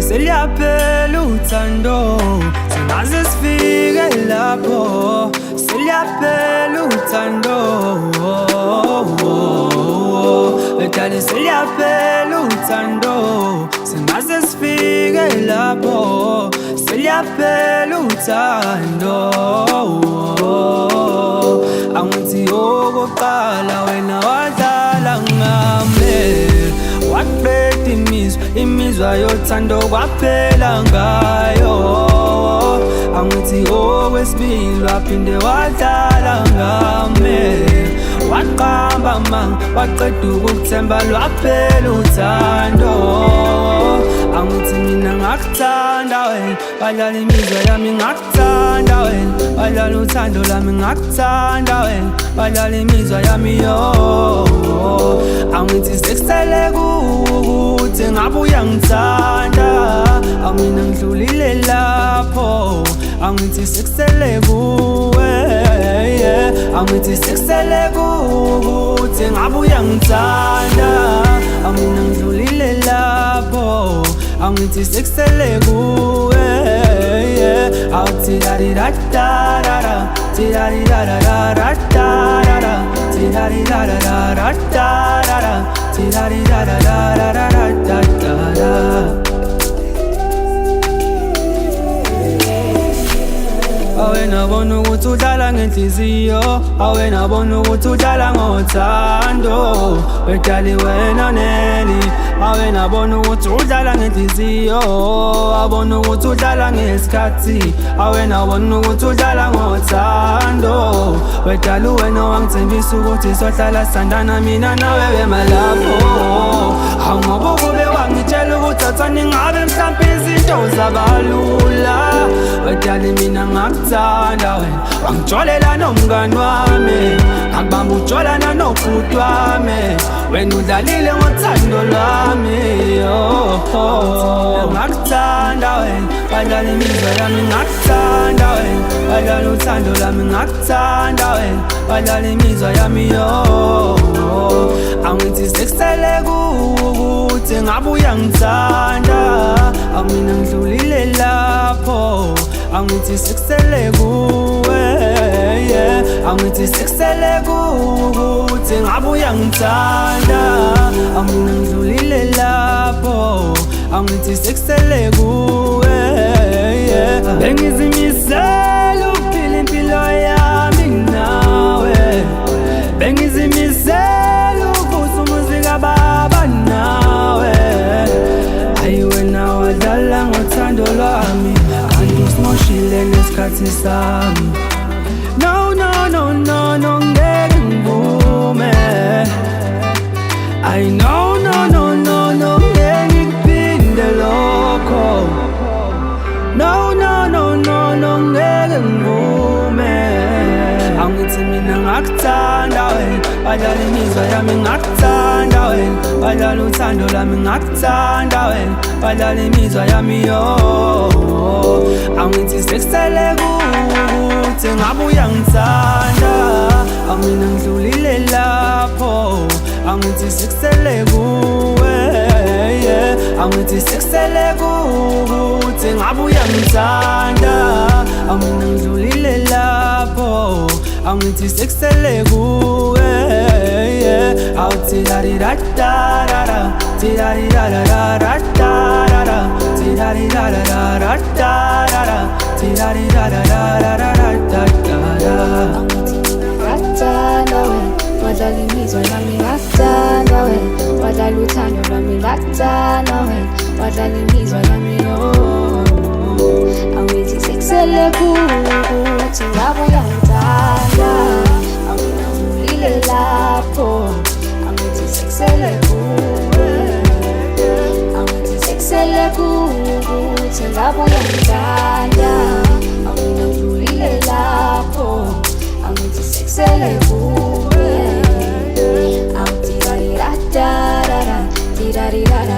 seliyaphela uthando singaze sifike lapho seliyaphela uthando Dale seliyaphela uthando singaze sifike lapho seliyaphela uthando Angithi okokuqala wena wadlala ngami waqeda imizwa yothando kwaphela ngayo Angithi okwesibili waphinde wadlala ngami waqamba manga waqeda ukuthemba lwaphela uthando Angithi mina ngakuthanda wena badlala imizwa yami ngakuthanda wena badlala uthando lami ngakuthanda wena badlala imizwa yami yo Angithi sekusele kuthi ngabe uyangithanda Mina ngidlulile lapho Angithi sekusele kuwe Angithi sekusele kuthi ngabe uyangithanda Mina ngidlulile lapho Angithi sekusele kuwe Tira-di-da-da-da-da Tira-di-da-da-da-da-da Tira-di-da-da-da-da-da Tira-di-da-da-da-da-da Awena bona ukuthi udlala ngenhliziyo Awena bona ukuthi udlala ngothando Bedali wena neli Awena bona ukuthi udlala ngenhliziyo Awona ukuthi udlala ngesikhathi Awena bona ukuthi udlala ngothando Bedali wena wangithembisa ukuthi sohlala sandana mina nawe wemalapho Ngoba kube wangitshela ukuthi athani ngabe mhlampe izinto zabalula Bedali mina ngakuthanda wena wangitsholela nomngani wami ngakubamba utshwalana nobhuti wami wena udlalile ngothando lwami ngakuthanda wena badlala imizwa yami ngakuthanda wena badlala uthando lwami ngakuthanda wena badlala imizwa yami yo Angithi sekusele kuthi ngabe uyangithanda Mina ngidlulile lapho Angithi sekusele kuwe Angithi sekusele kuthi ngabe uyangithanda Mina ngidlulile lapho Angithi sekusele kuwe Bengizimisele ukuphila impilo yami nawe Bengizimisele ukuvusa umuzika baba nawe Ayi wena wadlala ngothando lwami Kanti usimoshile nesikhathi sami No, no, no, no, no, ngeke ngivume I know, no, no, no, no, ngeke ngikuphinde lokho No, no, no, no, no, ngeke ngivume Angithi mina ngakuthanda wena badlala imizwa yami ngakuthanda wena badlala uthando lwami ngakuthanda wena badlala imizwa yami yo Angithi sekusele kuthi ngabe uyangithanda Mina ngidlulile lapho Angithi sekusele kuwe Angithi sekusele kuthi ngabe uyangithanda Mina ngidlulile lapho Angithi sekusele kuwe Tira-di-da-da-da-da Tira-di-da-da-da-da-da Tira-di-da-da-da-da-da Tira-di-da-da-da-da-da-da Ngakuthanda wena wadlala imizwa yami ngakuthanda wena wadlala uthando lwami ngakuthanda wena wadlala imizwa yami yo Angithi sekusele kuthi ngabe uyangithanda Mina ngidlulile lapho Angithi sekusele kuwe Angithi sekusele kuthi ngabe uyangithanda Mina ngidlulile lapho Angithi sekusele kuwe Tira-di-da-da-da Tira-di-da-da